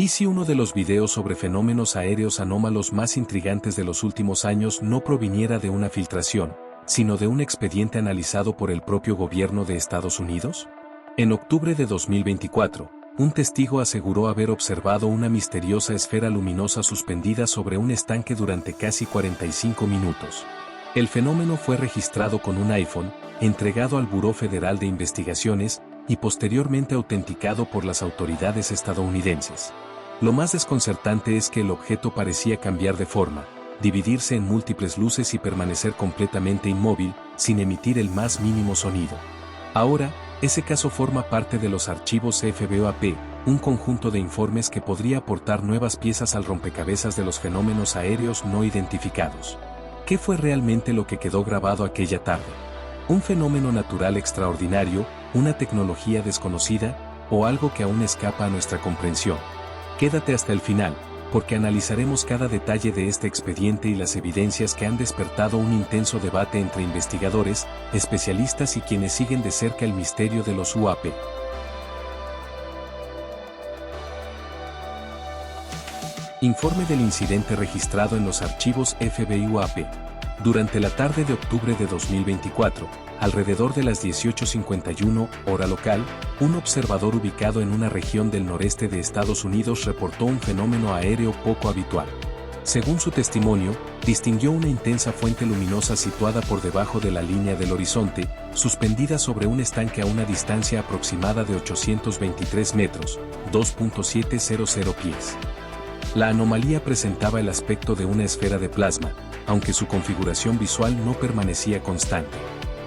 ¿Y si uno de los videos sobre fenómenos aéreos anómalos más intrigantes de los últimos años no proviniera de una filtración, sino de un expediente analizado por el propio gobierno de Estados Unidos? En octubre de 2024, un testigo aseguró haber observado una misteriosa esfera luminosa suspendida sobre un estanque durante casi 45 minutos. El fenómeno fue registrado con un iPhone, entregado al Buró Federal de Investigaciones y posteriormente autenticado por las autoridades estadounidenses. Lo más desconcertante es que el objeto parecía cambiar de forma, dividirse en múltiples luces y permanecer completamente inmóvil, sin emitir el más mínimo sonido. Ahora, ese caso forma parte de los archivos FBOAP, un conjunto de informes que podría aportar nuevas piezas al rompecabezas de los fenómenos aéreos no identificados. ¿Qué fue realmente lo que quedó grabado aquella tarde? ¿Un fenómeno natural extraordinario, una tecnología desconocida, o algo que aún escapa a nuestra comprensión? Quédate hasta el final, porque analizaremos cada detalle de este expediente y las evidencias que han despertado un intenso debate entre investigadores, especialistas y quienes siguen de cerca el misterio de los UAP. Informe del incidente registrado en los archivos FBI-UAP. Durante la tarde de octubre de 2024, alrededor de las 18:51 hora local, un observador ubicado en una región del noreste de Estados Unidos reportó un fenómeno aéreo poco habitual. Según su testimonio, distinguió una intensa fuente luminosa situada por debajo de la línea del horizonte, suspendida sobre un estanque a una distancia aproximada de 823 metros, 2.700 pies. La anomalía presentaba el aspecto de una esfera de plasma, aunque su configuración visual no permanecía constante.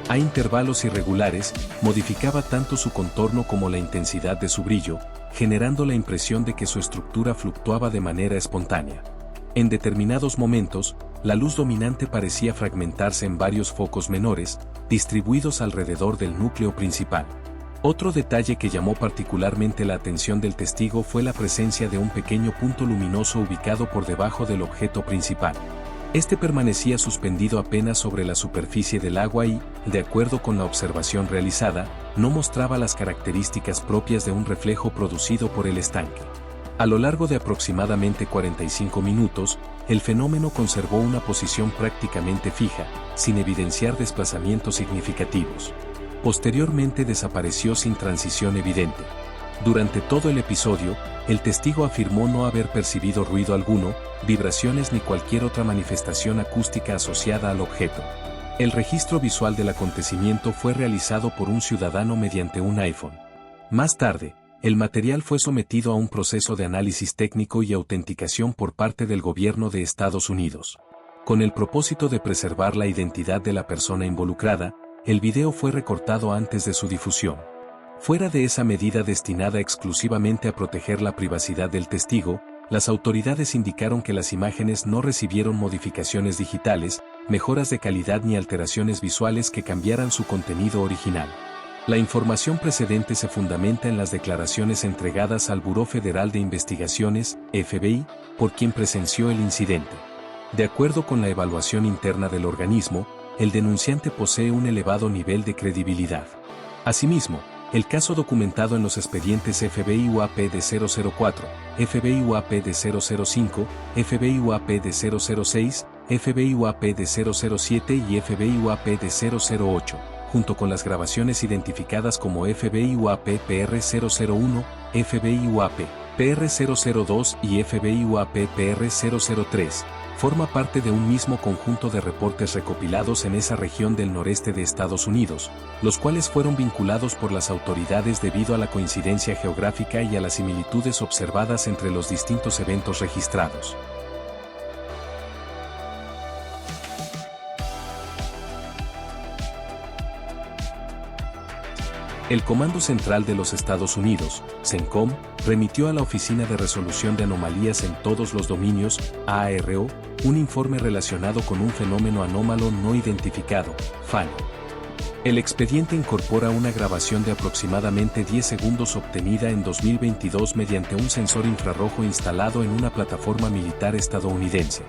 A intervalos irregulares, modificaba tanto su contorno como la intensidad de su brillo, generando la impresión de que su estructura fluctuaba de manera espontánea. En determinados momentos, la luz dominante parecía fragmentarse en varios focos menores, distribuidos alrededor del núcleo principal. Otro detalle que llamó particularmente la atención del testigo fue la presencia de un pequeño punto luminoso ubicado por debajo del objeto principal. Este permanecía suspendido apenas sobre la superficie del agua y, de acuerdo con la observación realizada, no mostraba las características propias de un reflejo producido por el estanque. A lo largo de aproximadamente 45 minutos, el fenómeno conservó una posición prácticamente fija, sin evidenciar desplazamientos significativos. Posteriormente desapareció sin transición evidente. Durante todo el episodio, el testigo afirmó no haber percibido ruido alguno, vibraciones ni cualquier otra manifestación acústica asociada al objeto. El registro visual del acontecimiento fue realizado por un ciudadano mediante un iPhone. Más tarde, el material fue sometido a un proceso de análisis técnico y autenticación por parte del gobierno de Estados Unidos. Con el propósito de preservar la identidad de la persona involucrada, el video fue recortado antes de su difusión. Fuera de esa medida destinada exclusivamente a proteger la privacidad del testigo, las autoridades indicaron que las imágenes no recibieron modificaciones digitales, mejoras de calidad ni alteraciones visuales que cambiaran su contenido original. La información precedente se fundamenta en las declaraciones entregadas al Buró Federal de Investigaciones, FBI, por quien presenció el incidente. De acuerdo con la evaluación interna del organismo, el denunciante posee un elevado nivel de credibilidad. Asimismo, el caso documentado en los expedientes FBI-UAP de 004, FBI-UAP de 005, FBI-UAP de 006, FBI-UAP de 007 y FBI-UAP de 008, junto con las grabaciones identificadas como FBI-UAP PR001, FBI-UAP PR002 y FBI-UAP PR003, forma parte de un mismo conjunto de reportes recopilados en esa región del noreste de Estados Unidos, los cuales fueron vinculados por las autoridades debido a la coincidencia geográfica y a las similitudes observadas entre los distintos eventos registrados. El Comando Central de los Estados Unidos, CENTCOM, remitió a la Oficina de Resolución de Anomalías en Todos los Dominios, ARO, un informe relacionado con un fenómeno anómalo no identificado, FANO. El expediente incorpora una grabación de aproximadamente 10 segundos obtenida en 2022 mediante un sensor infrarrojo instalado en una plataforma militar estadounidense.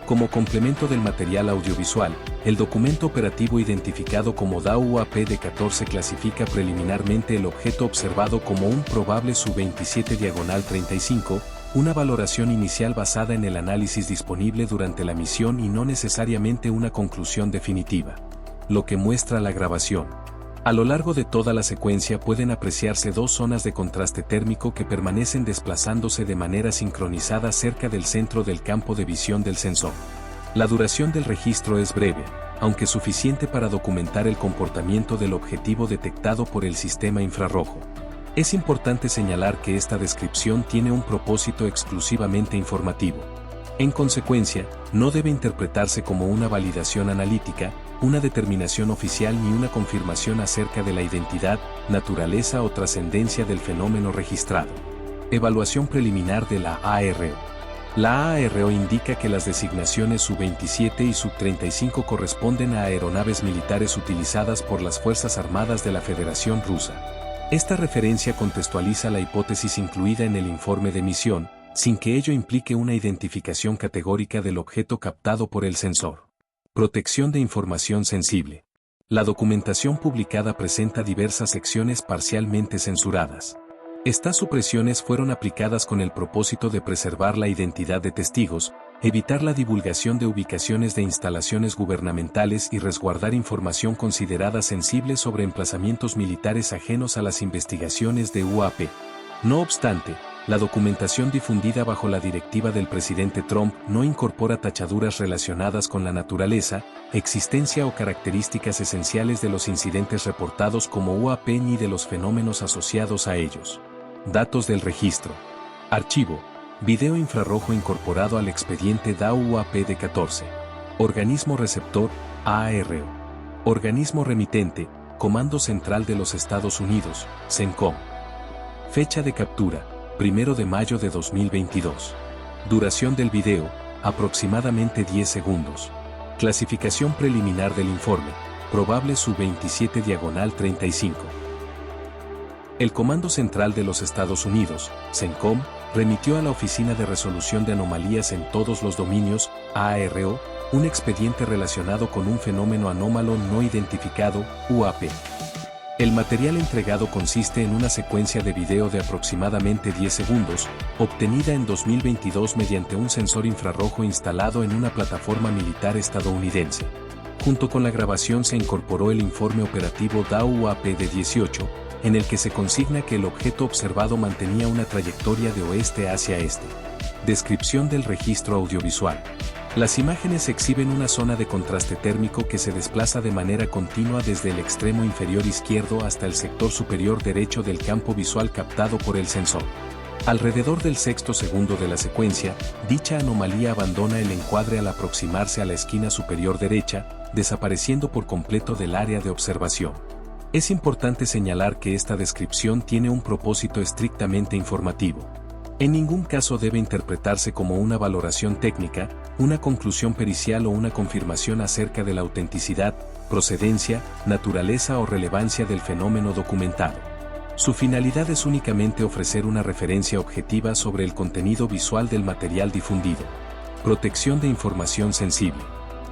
Como complemento del material audiovisual, el documento operativo identificado como DAU-UAP-D14 clasifica preliminarmente el objeto observado como un probable Su-27-35, una valoración inicial basada en el análisis disponible durante la misión y no necesariamente una conclusión definitiva. Lo que muestra la grabación. A lo largo de toda la secuencia pueden apreciarse dos zonas de contraste térmico que permanecen desplazándose de manera sincronizada cerca del centro del campo de visión del sensor. La duración del registro es breve, aunque suficiente para documentar el comportamiento del objetivo detectado por el sistema infrarrojo. Es importante señalar que esta descripción tiene un propósito exclusivamente informativo. En consecuencia, no debe interpretarse como una validación analítica, una determinación oficial ni una confirmación acerca de la identidad, naturaleza o trascendencia del fenómeno registrado. Evaluación preliminar de la ARO. La ARO indica que las designaciones Su-27 y Su-35 corresponden a aeronaves militares utilizadas por las Fuerzas Armadas de la Federación Rusa. Esta referencia contextualiza la hipótesis incluida en el informe de misión, sin que ello implique una identificación categórica del objeto captado por el sensor. Protección de información sensible. La documentación publicada presenta diversas secciones parcialmente censuradas. Estas supresiones fueron aplicadas con el propósito de preservar la identidad de testigos, evitar la divulgación de ubicaciones de instalaciones gubernamentales y resguardar información considerada sensible sobre emplazamientos militares ajenos a las investigaciones de UAP. No obstante, la documentación difundida bajo la directiva del presidente Trump no incorpora tachaduras relacionadas con la naturaleza, existencia o características esenciales de los incidentes reportados como UAP ni de los fenómenos asociados a ellos. Datos del registro. Archivo. Video infrarrojo incorporado al expediente DAO-UAP-D14. Organismo receptor, ARO. Organismo remitente, Comando Central de los Estados Unidos, CENTCOM. Fecha de captura, 1 de mayo de 2022. Duración del video, aproximadamente 10 segundos. Clasificación preliminar del informe, probable Su-27/35. El Comando Central de los Estados Unidos, CENTCOM, remitió a la Oficina de Resolución de Anomalías en Todos los Dominios, ARO, un expediente relacionado con un fenómeno anómalo no identificado, UAP. El material entregado consiste en una secuencia de video de aproximadamente 10 segundos, obtenida en 2022 mediante un sensor infrarrojo instalado en una plataforma militar estadounidense. Junto con la grabación se incorporó el informe operativo DAO-UAP-D18, en el que se consigna que el objeto observado mantenía una trayectoria de oeste hacia este. Descripción del registro audiovisual. Las imágenes exhiben una zona de contraste térmico que se desplaza de manera continua desde el extremo inferior izquierdo hasta el sector superior derecho del campo visual captado por el sensor. Alrededor del sexto segundo de la secuencia, dicha anomalía abandona el encuadre al aproximarse a la esquina superior derecha, desapareciendo por completo del área de observación. Es importante señalar que esta descripción tiene un propósito estrictamente informativo. En ningún caso debe interpretarse como una valoración técnica, una conclusión pericial o una confirmación acerca de la autenticidad, procedencia, naturaleza o relevancia del fenómeno documentado. Su finalidad es únicamente ofrecer una referencia objetiva sobre el contenido visual del material difundido. Protección de información sensible.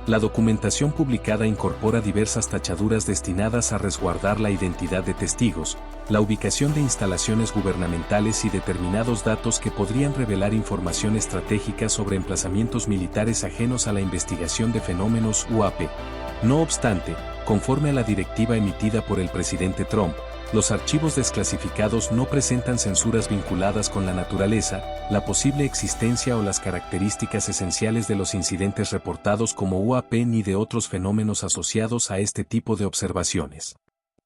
La documentación publicada incorpora diversas tachaduras destinadas a resguardar la identidad de testigos, la ubicación de instalaciones gubernamentales y determinados datos que podrían revelar información estratégica sobre emplazamientos militares ajenos a la investigación de fenómenos UAP. No obstante, conforme a la directiva emitida por el presidente Trump, los archivos desclasificados no presentan censuras vinculadas con la naturaleza, la posible existencia o las características esenciales de los incidentes reportados como UAP ni de otros fenómenos asociados a este tipo de observaciones.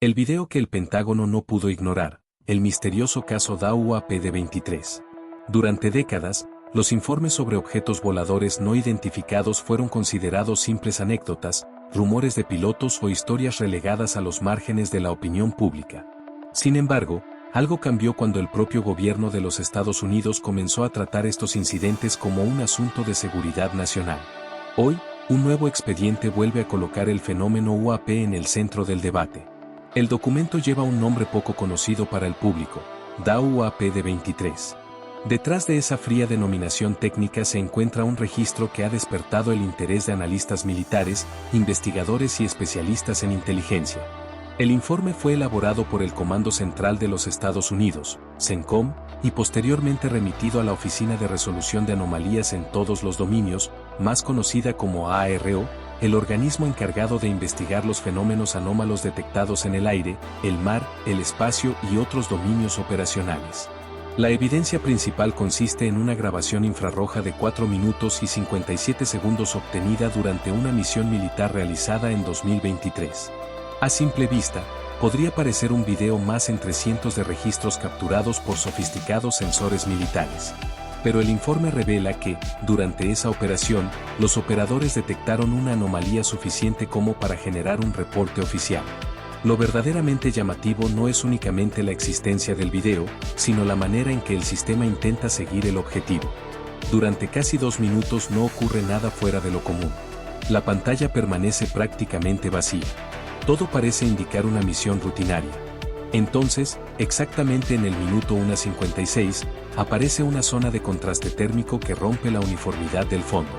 El video que el Pentágono no pudo ignorar, el misterioso caso DAO-UAP-D23. Durante décadas, los informes sobre objetos voladores no identificados fueron considerados simples anécdotas, rumores de pilotos o historias relegadas a los márgenes de la opinión pública. Sin embargo, algo cambió cuando el propio gobierno de los Estados Unidos comenzó a tratar estos incidentes como un asunto de seguridad nacional. Hoy, un nuevo expediente vuelve a colocar el fenómeno UAP en el centro del debate. El documento lleva un nombre poco conocido para el público, DAO-UAP-D23. Detrás de esa fría denominación técnica se encuentra un registro que ha despertado el interés de analistas militares, investigadores y especialistas en inteligencia. El informe fue elaborado por el Comando Central de los Estados Unidos, CENTCOM, y posteriormente remitido a la Oficina de Resolución de Anomalías en Todos los Dominios, más conocida como ARO, el organismo encargado de investigar los fenómenos anómalos detectados en el aire, el mar, el espacio y otros dominios operacionales. La evidencia principal consiste en una grabación infrarroja de 4 minutos y 57 segundos obtenida durante una misión militar realizada en 2023. A simple vista, podría parecer un video más entre cientos de registros capturados por sofisticados sensores militares. Pero el informe revela que, durante esa operación, los operadores detectaron una anomalía suficiente como para generar un reporte oficial. Lo verdaderamente llamativo no es únicamente la existencia del video, sino la manera en que el sistema intenta seguir el objetivo. Durante casi 2 minutos no ocurre nada fuera de lo común. La pantalla permanece prácticamente vacía. Todo parece indicar una misión rutinaria. Entonces, exactamente en el minuto 1:56, aparece una zona de contraste térmico que rompe la uniformidad del fondo.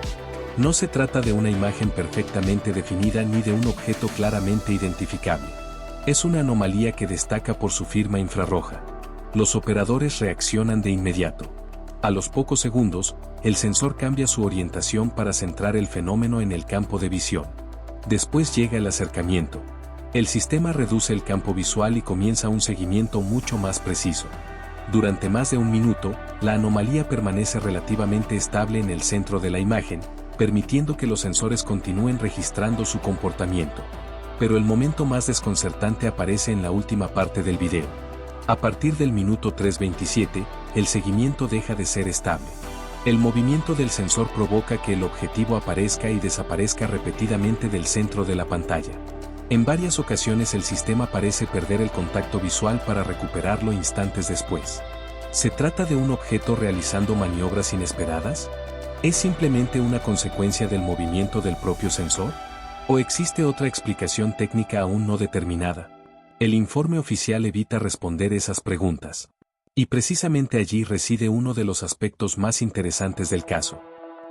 No se trata de una imagen perfectamente definida ni de un objeto claramente identificable. Es una anomalía que destaca por su firma infrarroja. Los operadores reaccionan de inmediato. A los pocos segundos, el sensor cambia su orientación para centrar el fenómeno en el campo de visión. Después llega el acercamiento. El sistema reduce el campo visual y comienza un seguimiento mucho más preciso. Durante más de 1 minuto, la anomalía permanece relativamente estable en el centro de la imagen, permitiendo que los sensores continúen registrando su comportamiento. Pero el momento más desconcertante aparece en la última parte del video. A partir del minuto 3:27, el seguimiento deja de ser estable. El movimiento del sensor provoca que el objetivo aparezca y desaparezca repetidamente del centro de la pantalla. En varias ocasiones el sistema parece perder el contacto visual para recuperarlo instantes después. ¿Se trata de un objeto realizando maniobras inesperadas? ¿Es simplemente una consecuencia del movimiento del propio sensor? ¿O existe otra explicación técnica aún no determinada? El informe oficial evita responder esas preguntas. Y precisamente allí reside uno de los aspectos más interesantes del caso.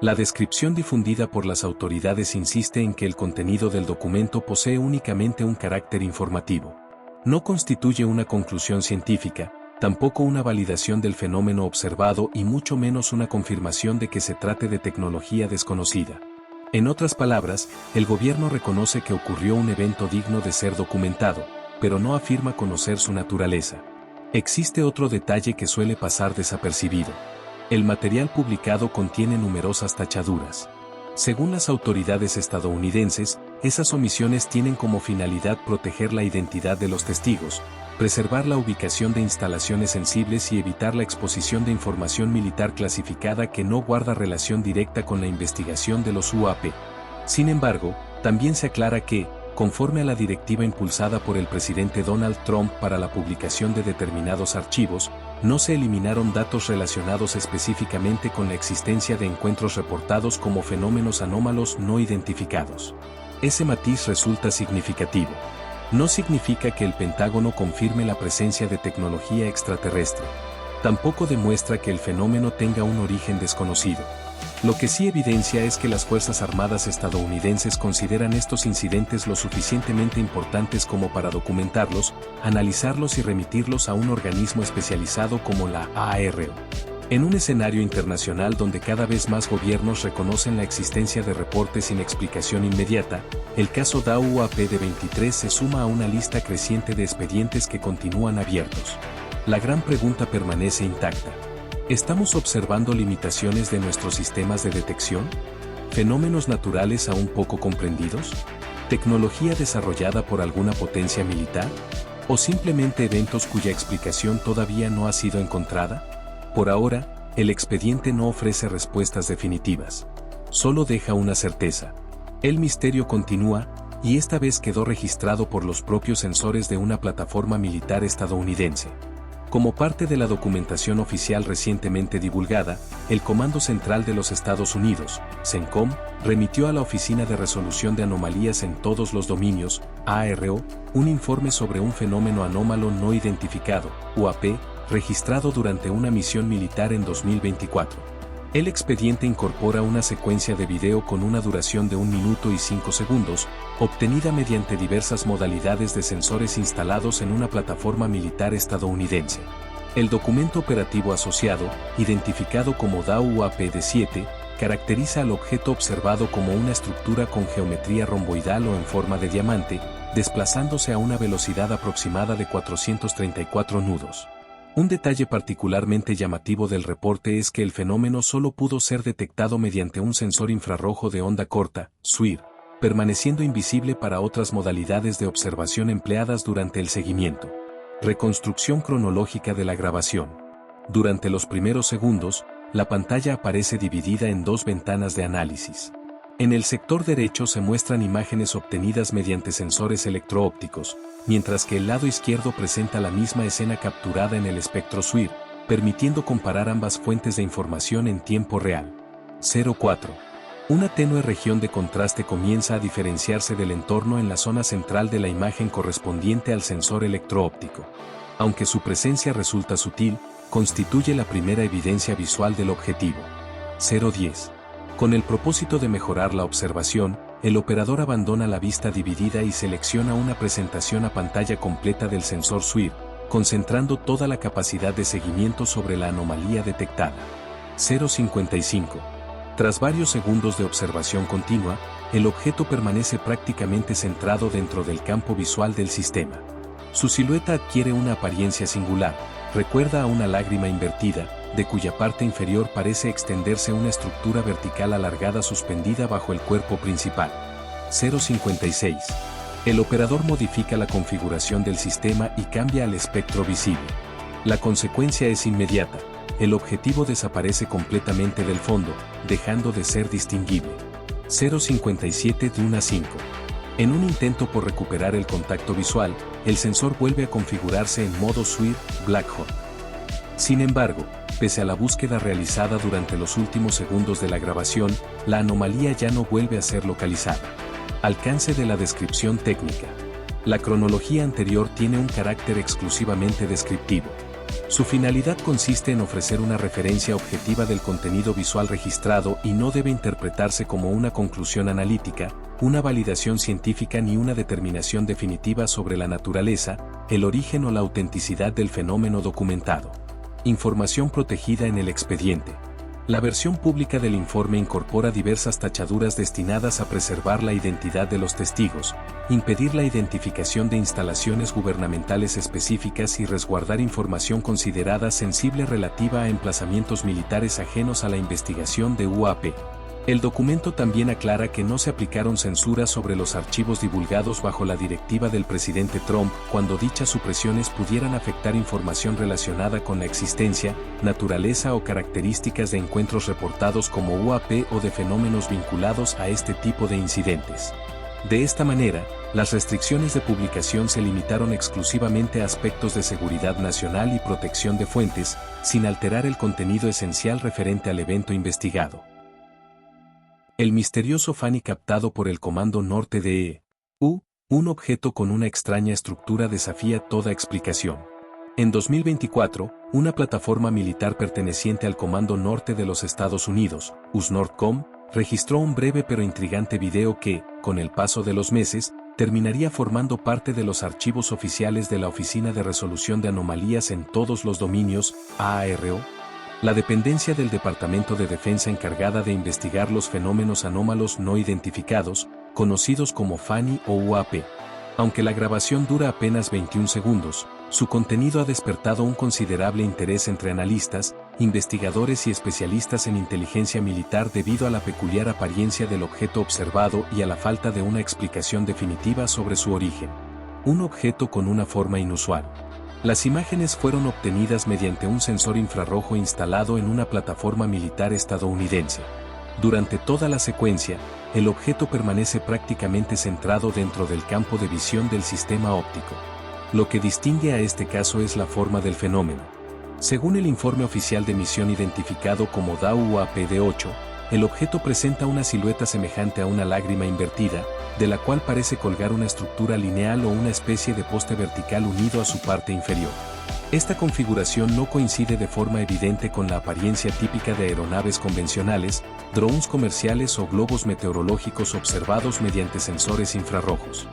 La descripción difundida por las autoridades insiste en que el contenido del documento posee únicamente un carácter informativo. No constituye una conclusión científica, tampoco una validación del fenómeno observado y mucho menos una confirmación de que se trate de tecnología desconocida. En otras palabras, el gobierno reconoce que ocurrió un evento digno de ser documentado, pero no afirma conocer su naturaleza. Existe otro detalle que suele pasar desapercibido. El material publicado contiene numerosas tachaduras. Según las autoridades estadounidenses, esas omisiones tienen como finalidad proteger la identidad de los testigos, preservar la ubicación de instalaciones sensibles y evitar la exposición de información militar clasificada que no guarda relación directa con la investigación de los UAP. Sin embargo, también se aclara que, conforme a la directiva impulsada por el presidente Donald Trump para la publicación de determinados archivos, no se eliminaron datos relacionados específicamente con la existencia de encuentros reportados como fenómenos anómalos no identificados. Ese matiz resulta significativo. No significa que el Pentágono confirme la presencia de tecnología extraterrestre. Tampoco demuestra que el fenómeno tenga un origen desconocido. Lo que sí evidencia es que las Fuerzas Armadas estadounidenses consideran estos incidentes lo suficientemente importantes como para documentarlos, analizarlos y remitirlos a un organismo especializado como la ARO. En un escenario internacional donde cada vez más gobiernos reconocen la existencia de reportes sin explicación inmediata, el caso DAO-UAP de 23 se suma a una lista creciente de expedientes que continúan abiertos. La gran pregunta permanece intacta. ¿Estamos observando limitaciones de nuestros sistemas de detección? ¿Fenómenos naturales aún poco comprendidos? ¿Tecnología desarrollada por alguna potencia militar? ¿O simplemente eventos cuya explicación todavía no ha sido encontrada? Por ahora, el expediente no ofrece respuestas definitivas. Solo deja una certeza. El misterio continúa, y esta vez quedó registrado por los propios sensores de una plataforma militar estadounidense. Como parte de la documentación oficial recientemente divulgada, el Comando Central de los Estados Unidos, CENTCOM, remitió a la Oficina de Resolución de Anomalías en Todos los Dominios, ARO, un informe sobre un fenómeno anómalo no identificado, UAP, registrado durante una misión militar en 2024. El expediente incorpora una secuencia de video con una duración de 1 minuto y 5 segundos, obtenida mediante diversas modalidades de sensores instalados en una plataforma militar estadounidense. El documento operativo asociado, identificado como DAU-UAP-D7, caracteriza al objeto observado como una estructura con geometría romboidal o en forma de diamante, desplazándose a una velocidad aproximada de 434 nudos. Un detalle particularmente llamativo del reporte es que el fenómeno solo pudo ser detectado mediante un sensor infrarrojo de onda corta, SWIR, permaneciendo invisible para otras modalidades de observación empleadas durante el seguimiento. Reconstrucción cronológica de la grabación. Durante los primeros segundos, la pantalla aparece dividida en dos ventanas de análisis. En el sector derecho se muestran imágenes obtenidas mediante sensores electro-ópticos, mientras que el lado izquierdo presenta la misma escena capturada en el espectro SWIR, permitiendo comparar ambas fuentes de información en tiempo real. 04. Una tenue región de contraste comienza a diferenciarse del entorno en la zona central de la imagen correspondiente al sensor electro-óptico. Aunque su presencia resulta sutil, constituye la primera evidencia visual del objetivo. 010. Con el propósito de mejorar la observación, el operador abandona la vista dividida y selecciona una presentación a pantalla completa del sensor SWIR, concentrando toda la capacidad de seguimiento sobre la anomalía detectada. 055. Tras varios segundos de observación continua, el objeto permanece prácticamente centrado dentro del campo visual del sistema. Su silueta adquiere una apariencia singular, recuerda a una lágrima invertida, de cuya parte inferior parece extenderse una estructura vertical alargada suspendida bajo el cuerpo principal. 056. El operador modifica la configuración del sistema y cambia al espectro visible. La consecuencia es inmediata. El objetivo desaparece completamente del fondo, dejando de ser distinguible. 057 de 1 a 5. En un intento por recuperar el contacto visual, el sensor vuelve a configurarse en modo SWIR Black Hole. Sin embargo, pese a la búsqueda realizada durante los últimos segundos de la grabación, la anomalía ya no vuelve a ser localizada. Alcance de la descripción técnica. La cronología anterior tiene un carácter exclusivamente descriptivo. Su finalidad consiste en ofrecer una referencia objetiva del contenido visual registrado y no debe interpretarse como una conclusión analítica, una validación científica ni una determinación definitiva sobre la naturaleza, el origen o la autenticidad del fenómeno documentado. Información protegida en el expediente. La versión pública del informe incorpora diversas tachaduras destinadas a preservar la identidad de los testigos, impedir la identificación de instalaciones gubernamentales específicas y resguardar información considerada sensible relativa a emplazamientos militares ajenos a la investigación de UAP. El documento también aclara que no se aplicaron censuras sobre los archivos divulgados bajo la directiva del presidente Trump cuando dichas supresiones pudieran afectar información relacionada con la existencia, naturaleza o características de encuentros reportados como UAP o de fenómenos vinculados a este tipo de incidentes. De esta manera, las restricciones de publicación se limitaron exclusivamente a aspectos de seguridad nacional y protección de fuentes, sin alterar el contenido esencial referente al evento investigado. El misterioso FANI captado por el Comando Norte de EU, un objeto con una extraña estructura desafía toda explicación. En 2024, una plataforma militar perteneciente al Comando Norte de los Estados Unidos, USNORTCOM, registró un breve pero intrigante video que, con el paso de los meses, terminaría formando parte de los archivos oficiales de la Oficina de Resolución de Anomalías en todos los dominios, AARO, la dependencia del Departamento de Defensa encargada de investigar los fenómenos anómalos no identificados, conocidos como FANI o UAP. Aunque la grabación dura apenas 21 segundos, su contenido ha despertado un considerable interés entre analistas, investigadores y especialistas en inteligencia militar debido a la peculiar apariencia del objeto observado y a la falta de una explicación definitiva sobre su origen. Un objeto con una forma inusual. Las imágenes fueron obtenidas mediante un sensor infrarrojo instalado en una plataforma militar estadounidense. Durante toda la secuencia, el objeto permanece prácticamente centrado dentro del campo de visión del sistema óptico. Lo que distingue a este caso es la forma del fenómeno. Según el informe oficial de misión identificado como DAU-UAP-D8, el objeto presenta una silueta semejante a una lágrima invertida, de la cual parece colgar una estructura lineal o una especie de poste vertical unido a su parte inferior. Esta configuración no coincide de forma evidente con la apariencia típica de aeronaves convencionales, drones comerciales o globos meteorológicos observados mediante sensores infrarrojos.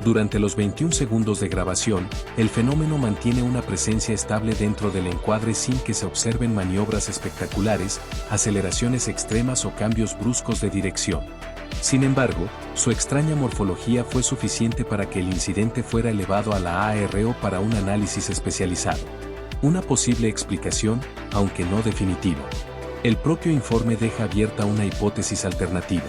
Durante los 21 segundos de grabación, el fenómeno mantiene una presencia estable dentro del encuadre sin que se observen maniobras espectaculares, aceleraciones extremas o cambios bruscos de dirección. Sin embargo, su extraña morfología fue suficiente para que el incidente fuera elevado a la ARO para un análisis especializado. Una posible explicación, aunque no definitiva. El propio informe deja abierta una hipótesis alternativa.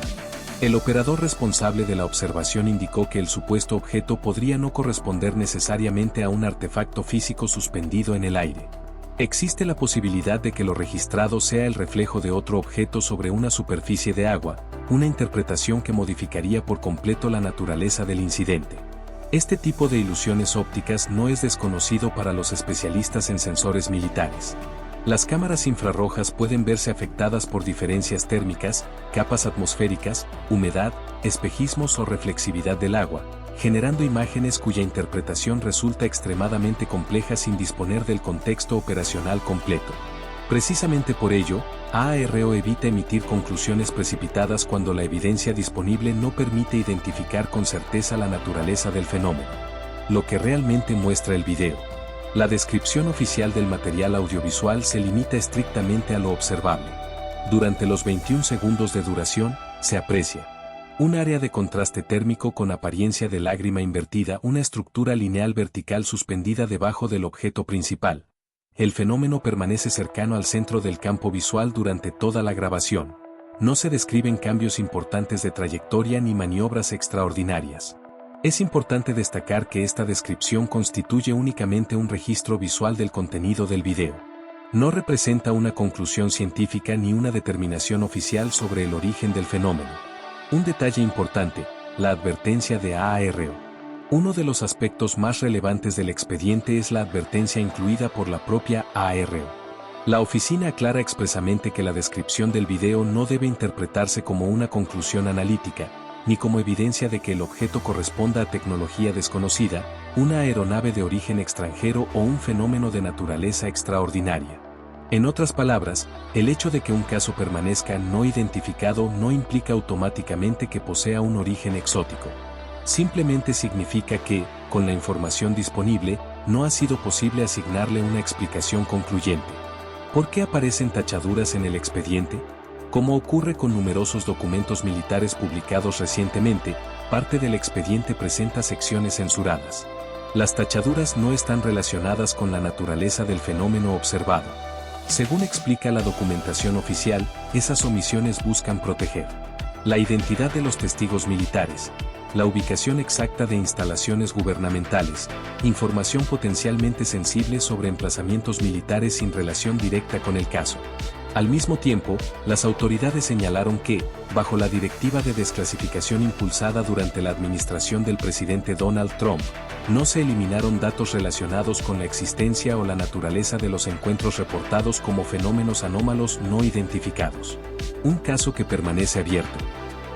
El operador responsable de la observación indicó que el supuesto objeto podría no corresponder necesariamente a un artefacto físico suspendido en el aire. Existe la posibilidad de que lo registrado sea el reflejo de otro objeto sobre una superficie de agua, una interpretación que modificaría por completo la naturaleza del incidente. Este tipo de ilusiones ópticas no es desconocido para los especialistas en sensores militares. Las cámaras infrarrojas pueden verse afectadas por diferencias térmicas, capas atmosféricas, humedad, espejismos o reflexividad del agua, generando imágenes cuya interpretación resulta extremadamente compleja sin disponer del contexto operacional completo. Precisamente por ello, ARO evita emitir conclusiones precipitadas cuando la evidencia disponible no permite identificar con certeza la naturaleza del fenómeno. Lo que realmente muestra el video. La descripción oficial del material audiovisual se limita estrictamente a lo observable. Durante los 21 segundos de duración, se aprecia un área de contraste térmico con apariencia de lágrima invertida, una estructura lineal vertical suspendida debajo del objeto principal. El fenómeno permanece cercano al centro del campo visual durante toda la grabación. No se describen cambios importantes de trayectoria ni maniobras extraordinarias. Es importante destacar que esta descripción constituye únicamente un registro visual del contenido del video. No representa una conclusión científica ni una determinación oficial sobre el origen del fenómeno. Un detalle importante, la advertencia de ARO. Uno de los aspectos más relevantes del expediente es la advertencia incluida por la propia ARO. La oficina aclara expresamente que la descripción del video no debe interpretarse como una conclusión analítica, ni como evidencia de que el objeto corresponda a tecnología desconocida, una aeronave de origen extranjero o un fenómeno de naturaleza extraordinaria. En otras palabras, el hecho de que un caso permanezca no identificado no implica automáticamente que posea un origen exótico. Simplemente significa que, con la información disponible, no ha sido posible asignarle una explicación concluyente. ¿Por qué aparecen tachaduras en el expediente? Como ocurre con numerosos documentos militares publicados recientemente, parte del expediente presenta secciones censuradas. Las tachaduras no están relacionadas con la naturaleza del fenómeno observado. Según explica la documentación oficial, esas omisiones buscan proteger la identidad de los testigos militares, la ubicación exacta de instalaciones gubernamentales, información potencialmente sensible sobre emplazamientos militares sin relación directa con el caso. Al mismo tiempo, las autoridades señalaron que, bajo la directiva de desclasificación impulsada durante la administración del presidente Donald Trump, no se eliminaron datos relacionados con la existencia o la naturaleza de los encuentros reportados como fenómenos anómalos no identificados. Un caso que permanece abierto.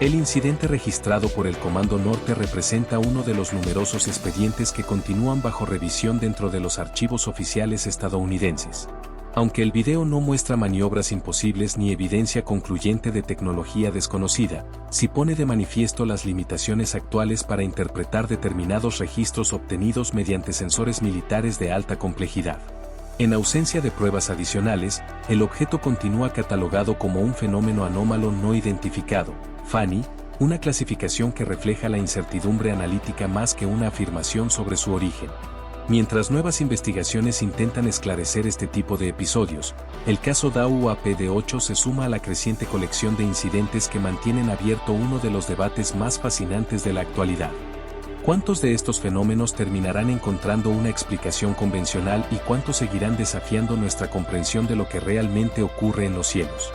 El incidente registrado por el Comando Norte representa uno de los numerosos expedientes que continúan bajo revisión dentro de los archivos oficiales estadounidenses. Aunque el video no muestra maniobras imposibles ni evidencia concluyente de tecnología desconocida, sí pone de manifiesto las limitaciones actuales para interpretar determinados registros obtenidos mediante sensores militares de alta complejidad. En ausencia de pruebas adicionales, el objeto continúa catalogado como un fenómeno anómalo no identificado, FANI, una clasificación que refleja la incertidumbre analítica más que una afirmación sobre su origen. Mientras nuevas investigaciones intentan esclarecer este tipo de episodios, el caso DAU-UAP-D8 se suma a la creciente colección de incidentes que mantienen abierto uno de los debates más fascinantes de la actualidad. ¿Cuántos de estos fenómenos terminarán encontrando una explicación convencional y cuántos seguirán desafiando nuestra comprensión de lo que realmente ocurre en los cielos?